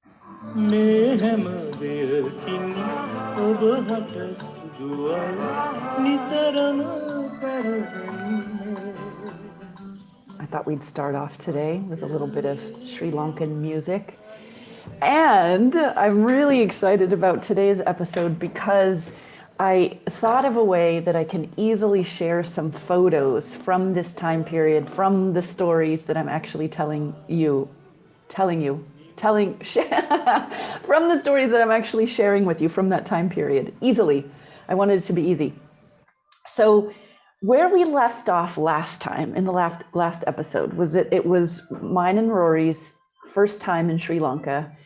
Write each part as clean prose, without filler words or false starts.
I thought we'd start off today with a little bit of Sri Lankan music. And I'm really excited about today's episode because I thought of a way that I can easily share some photos from this time period, from the stories that I'm actually telling you, from the stories that I'm actually sharing with you from that time period easily. I wanted it to be easy. So where we left off last time in the last episode was that it was mine and Rory's first time in Sri Lanka.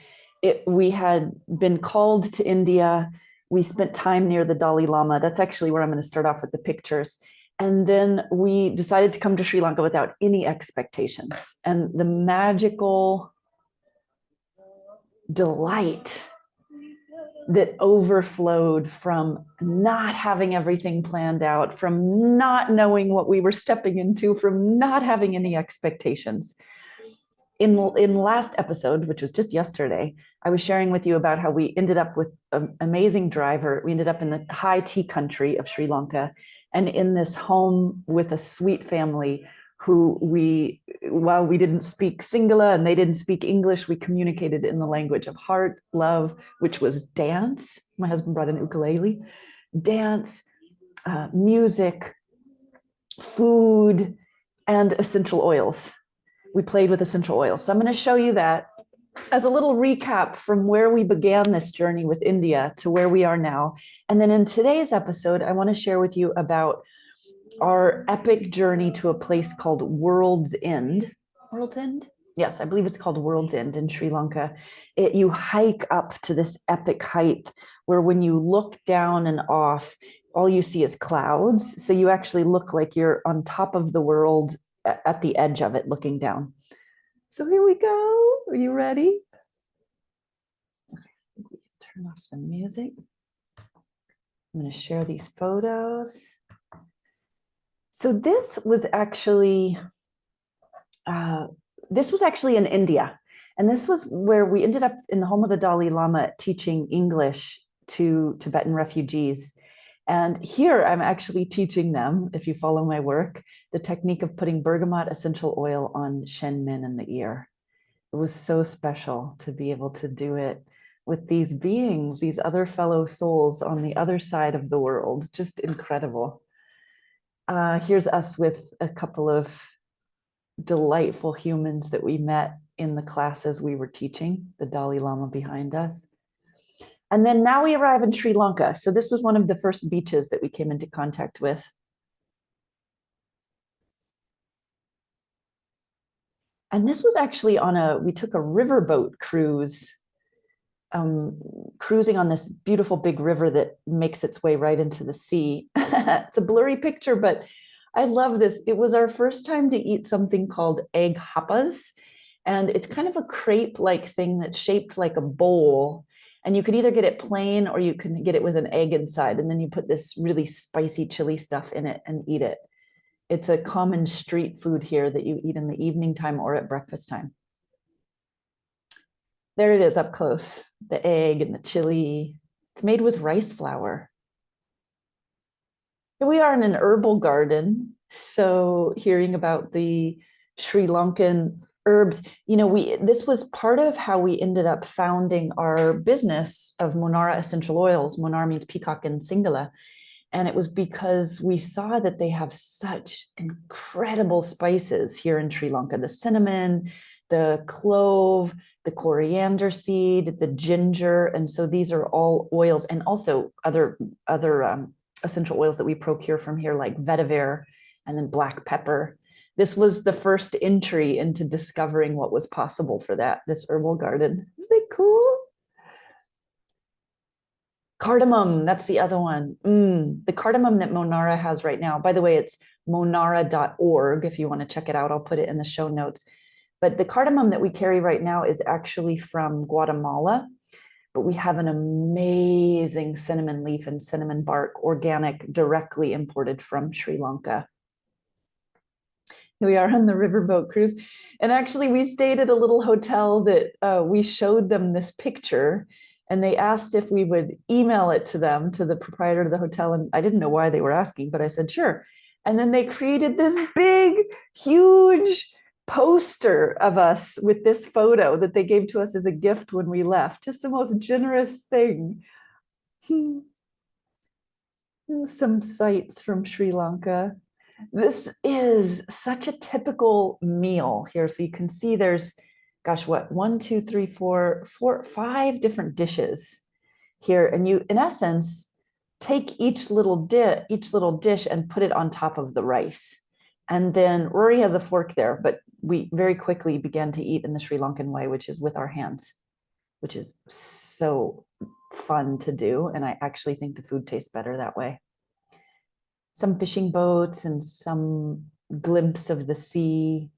We had been called to India. We spent time near the Dalai Lama. That's actually where I'm going to start off with the pictures. And then we decided to come to Sri Lanka without any expectations. And the magical delight that overflowed from not having everything planned out, from not knowing what we were stepping into, from not having any expectations. In last episode, which was just yesterday, I was sharing with you about how we ended up with an amazing driver. We ended up in the high tea country of Sri Lanka and in this home with a sweet family who while we didn't speak Sinhala and they didn't speak English, we communicated in the language of heart, love, which was dance. My husband brought an ukulele, dance, music, food, and essential oils. We played with essential oils. So I'm going to show you that as a little recap from where we began this journey with India to where we are now. And then in today's episode, I want to share with you about our epic journey to a place called World's End. World's End? Yes, I believe it's called World's End in Sri Lanka. You hike up to this epic height where when you look down and off, all you see is clouds. So you actually look like you're on top of the world at the edge of it, looking down. So here we go. Are you ready? Okay, turn off the music. I'm going to share these photos. So this was actually in India. And this was where we ended up in the home of the Dalai Lama teaching English to Tibetan refugees. And here I'm actually teaching them, if you follow my work, the technique of putting bergamot essential oil on Shen Min in the ear. It was so special to be able to do it with these beings, these other fellow souls on the other side of the world. Just incredible. Here's us with a couple of delightful humans that we met in the classes we were teaching, the Dalai Lama behind us. And then now we arrive in Sri Lanka. So this was one of the first beaches that we came into contact with. And this was actually we took a riverboat cruise, cruising on this beautiful big river that makes its way right into the sea. It's a blurry picture, but I love this. It was our first time to eat something called egg happas. And it's kind of a crepe-like thing that's shaped like a bowl. And you could either get it plain or you can get it with an egg inside. And then you put this really spicy chili stuff in it and eat it. It's a common street food here that you eat in the evening time or at breakfast time. There it is up close, the egg and the chili. It's made with rice flour. Here we are in an herbal garden. So hearing about the Sri Lankan herbs, this was part of how we ended up founding our business of Monara Essential Oils. Monara means peacock in Sinhala. And it was because we saw that they have such incredible spices here in Sri Lanka, the cinnamon, the clove, the coriander seed, the ginger. And so these are all oils, and also other essential oils that we procure from here, like vetiver and then black pepper. This was the first entry into discovering what was possible for this herbal garden. Isn't it cool? Cardamom, that's the other one. The cardamom that Monara has right now, by the way, it's monara.org. If you want to check it out, I'll put it in the show notes. But the cardamom that we carry right now is actually from Guatemala, but we have an amazing cinnamon leaf and cinnamon bark, organic, directly imported from Sri Lanka. We are on the riverboat cruise. And actually, we stayed at a little hotel that we showed them this picture, and they asked if we would email it to them, to the proprietor of the hotel. And I didn't know why they were asking, but I said, sure. And then they created this big, huge poster of us with this photo that they gave to us as a gift when we left. Just the most generous thing. Some sights from Sri Lanka. This is such a typical meal here. So you can see there's, gosh, what, 1, 2, 3, 4, 5 different dishes here. And you, in essence, take each little dish and put it on top of the rice. And then Rory has a fork there, but we very quickly began to eat in the Sri Lankan way, which is with our hands, which is so fun to do. And I actually think the food tastes better that way. Some fishing boats and some glimpse of the sea.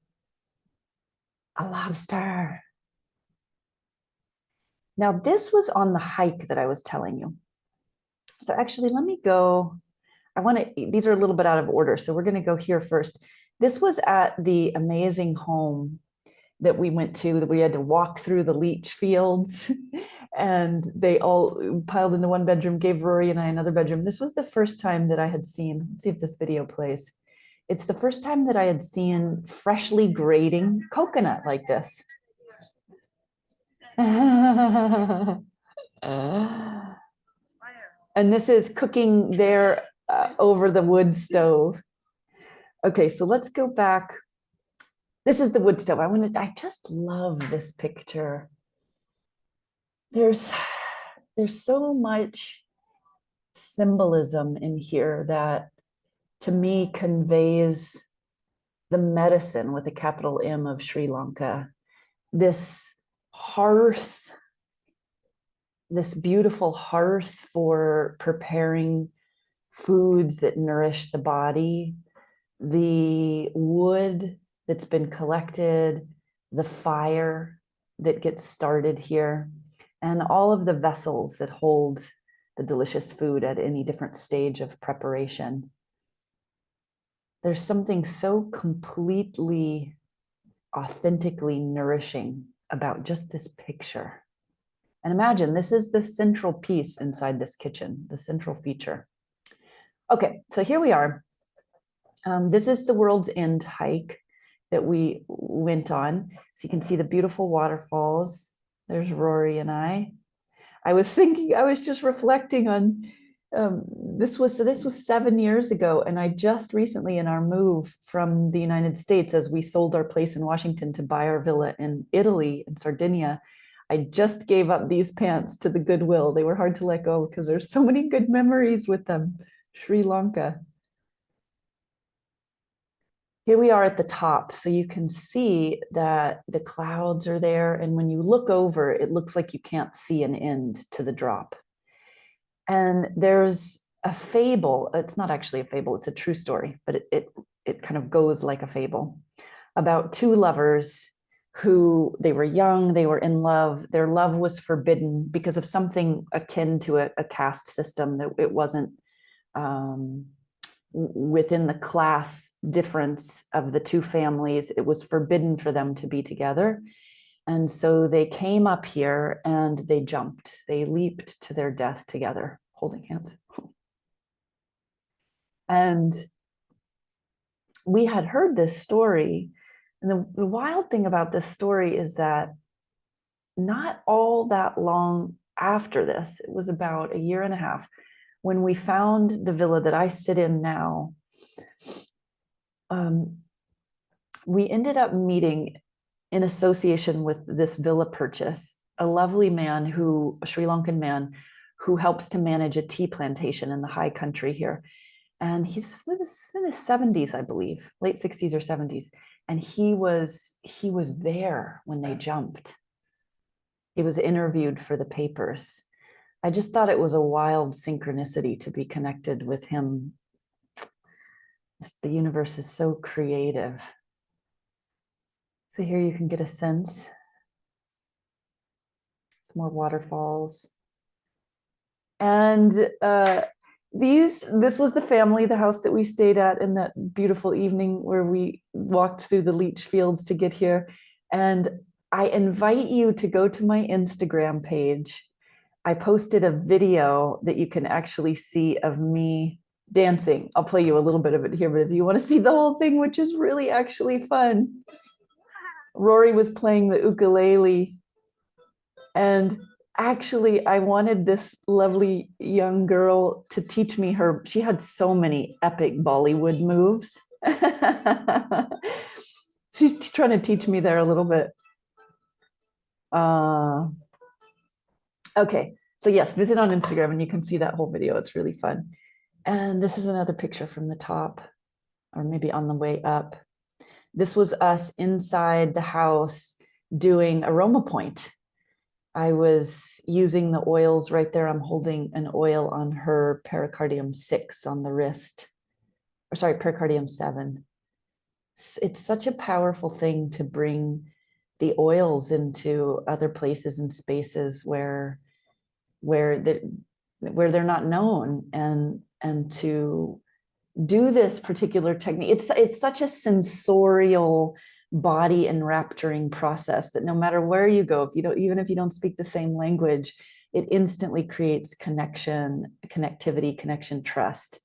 A lobster. Now, this was on the hike that I was telling you. So actually, let me go. These are a little bit out of order. So we're going to go here first. This was at the amazing home that we went to, that we had to walk through the leach fields and they all piled into one bedroom, gave Rory and I another bedroom. This was the first time that I had seen, let's see if this video plays. It's the first time that I had seen freshly grating coconut like this. And this is cooking there over the wood stove. Okay, so let's go back. This is the wood stove. I just love this picture. There's so much symbolism in here that to me conveys the medicine with a capital M of Sri Lanka. This hearth, this beautiful hearth for preparing foods that nourish the body, the wood that's been collected, the fire that gets started here, and all of the vessels that hold the delicious food at any different stage of preparation. There's something so completely, authentically nourishing about just this picture. And imagine this is the central piece inside this kitchen, the central feature. Okay, so here we are. This is the World's End hike that we went on. So you can see the beautiful waterfalls. There's Rory and I. I was just reflecting on this was 7 years ago, and I just recently, in our move from the United States, as we sold our place in Washington to buy our villa in Italy, in Sardinia, I just gave up these pants to the Goodwill. They were hard to let go because there's so many good memories with them. Sri Lanka. Here we are at the top, so you can see that the clouds are there, and when you look over, it looks like you can't see an end to the drop. And there's a fable. It's not actually a fable, it's a true story, but it kind of goes like a fable about two lovers who, they were young, they were in love. Their love was forbidden because of something akin to a caste system, that it wasn't within the class difference of the two families. It was forbidden for them to be together. And so they came up here and they jumped. They leaped to their death together, holding hands. And we had heard this story. And the wild thing about this story is that not all that long after this, it was about 1.5 years, when we found the villa that I sit in now, we ended up meeting, in association with this villa purchase, a lovely man a Sri Lankan man, who helps to manage a tea plantation in the high country here. And he's in his 70s, I believe, late 60s or 70s. And he was there when they jumped. He was interviewed for the papers. I just thought it was a wild synchronicity to be connected with him. The universe is so creative. So here you can get a sense. Some more waterfalls. And This was the family, the house that we stayed at in that beautiful evening where we walked through the leach fields to get here. And I invite you to go to my Instagram page. I posted a video that you can actually see of me dancing. I'll play you a little bit of it here, but if you want to see the whole thing, which is really actually fun, Rory was playing the ukulele. And actually, I wanted this lovely young girl to teach me she had so many epic Bollywood moves. She's trying to teach me there a little bit. Okay, so yes, visit on Instagram and you can see that whole video. It's really fun. And this is another picture from the top, or maybe on the way up. This was us inside the house doing aroma point. I was using the oils right there. I'm holding an oil on her pericardium 6 on the wrist, or sorry, pericardium 7. It's such a powerful thing to bring the oils into other places and spaces where they're not known, and to do this particular technique. It's such a sensorial, body enrapturing process that no matter where you go, even if you don't speak the same language, it instantly creates connectivity, connection, trust,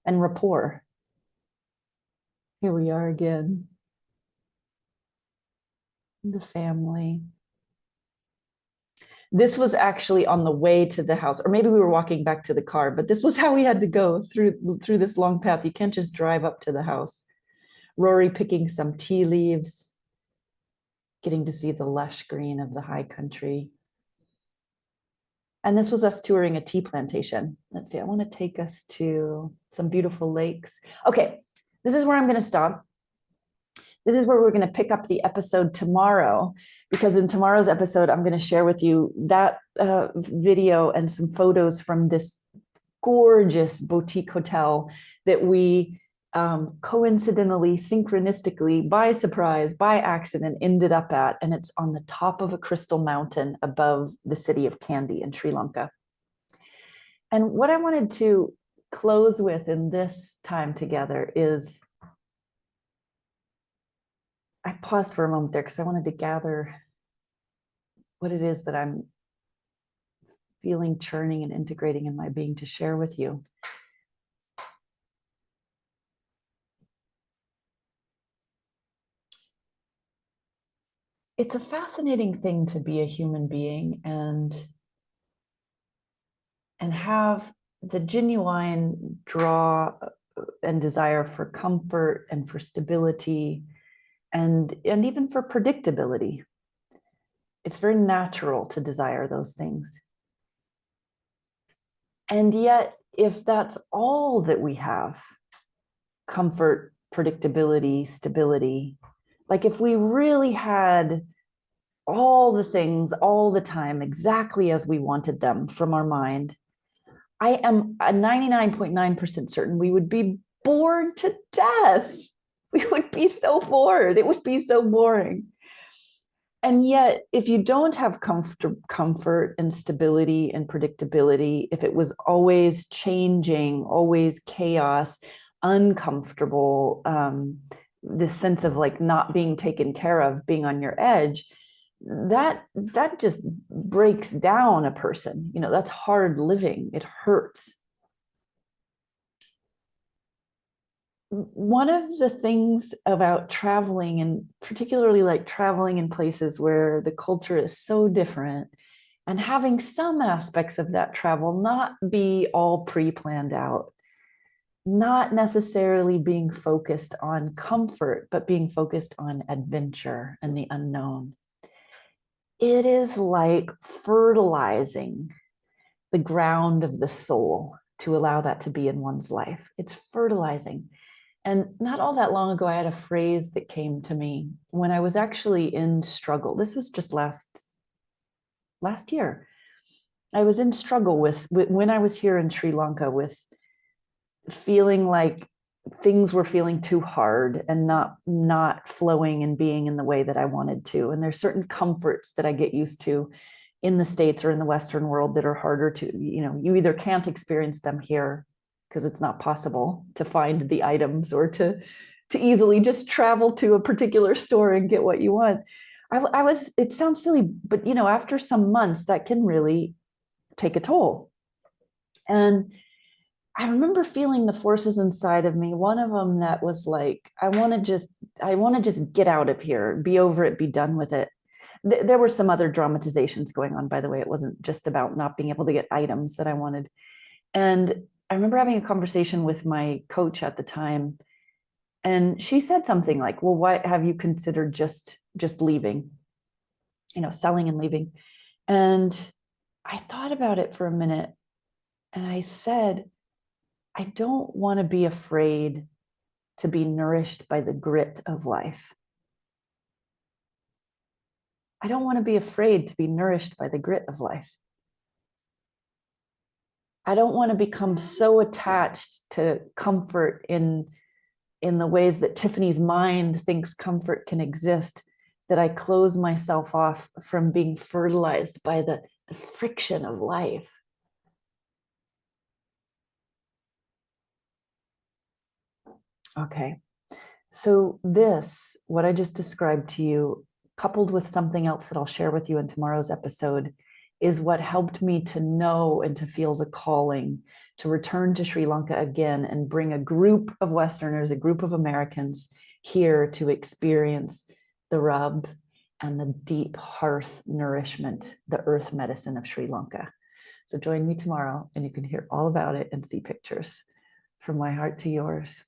and rapport. Here we are again. The family. This was actually on the way to the house, or maybe we were walking back to the car, but this was how we had to go through this long path. You can't just drive up to the house. Rory picking some tea leaves, getting to see the lush green of the high country. And this was us touring a tea plantation. Let's see, I want to take us to some beautiful lakes. Okay, this is where I'm going to stop. This is where we're going to pick up the episode tomorrow, because in tomorrow's episode, I'm going to share with you that video and some photos from this gorgeous boutique hotel that we coincidentally, synchronistically, by surprise, by accident, ended up at. And it's on the top of a crystal mountain above the city of Kandy in Sri Lanka. And what I wanted to close with in this time together is, I paused for a moment there because I wanted to gather what it is that I'm feeling churning and integrating in my being to share with you. It's a fascinating thing to be a human being and have the genuine draw and desire for comfort and for stability and even for predictability. It's very natural to desire those things. And yet, if that's all that we have, comfort, predictability, stability, like if we really had all the things all the time exactly as we wanted them from our mind, I am a 99.9% certain we would be bored to death. We would be so bored. It would be so boring. And yet, if you don't have comfort and stability and predictability, if it was always changing, always chaos, uncomfortable, this sense of like not being taken care of, being on your edge, that just breaks down a person. That's hard living. It hurts. One of the things about traveling, and particularly like traveling in places where the culture is so different, and having some aspects of that travel not be all pre-planned out, not necessarily being focused on comfort, but being focused on adventure and the unknown. It is like fertilizing the ground of the soul to allow that to be in one's life. It's fertilizing. And not all that long ago, I had a phrase that came to me when I was actually in struggle. This was just last year. I was in struggle with when I was here in Sri Lanka, with feeling like things were feeling too hard and not flowing and being in the way that I wanted to. And there's certain comforts that I get used to in the States or in the Western world that are harder to, you either can't experience them here because it's not possible to find the items or to easily just travel to a particular store and get what you want. I was, it sounds silly, but after some months that can really take a toll. And I remember feeling the forces inside of me. One of them that was like, I want to just get out of here, be over it, be done with it. There were some other dramatizations going on, by the way. It wasn't just about not being able to get items that I wanted. And I remember having a conversation with my coach at the time, and she said something like, well, why have you considered just leaving, selling and leaving? And I thought about it for a minute, and I said, I don't want to be afraid to be nourished by the grit of life. I don't want to be afraid to be nourished by the grit of life. I don't want to become so attached to comfort in the ways that Tiffany's mind thinks comfort can exist, that I close myself off from being fertilized by the friction of life. Okay. So this, what I just described to you, coupled with something else that I'll share with you in tomorrow's episode, is what helped me to know and to feel the calling to return to Sri Lanka again and bring a group of Westerners, a group of Americans here to experience the rub and the deep hearth nourishment, the earth medicine of Sri Lanka. So join me tomorrow and you can hear all about it and see pictures. From my heart to yours.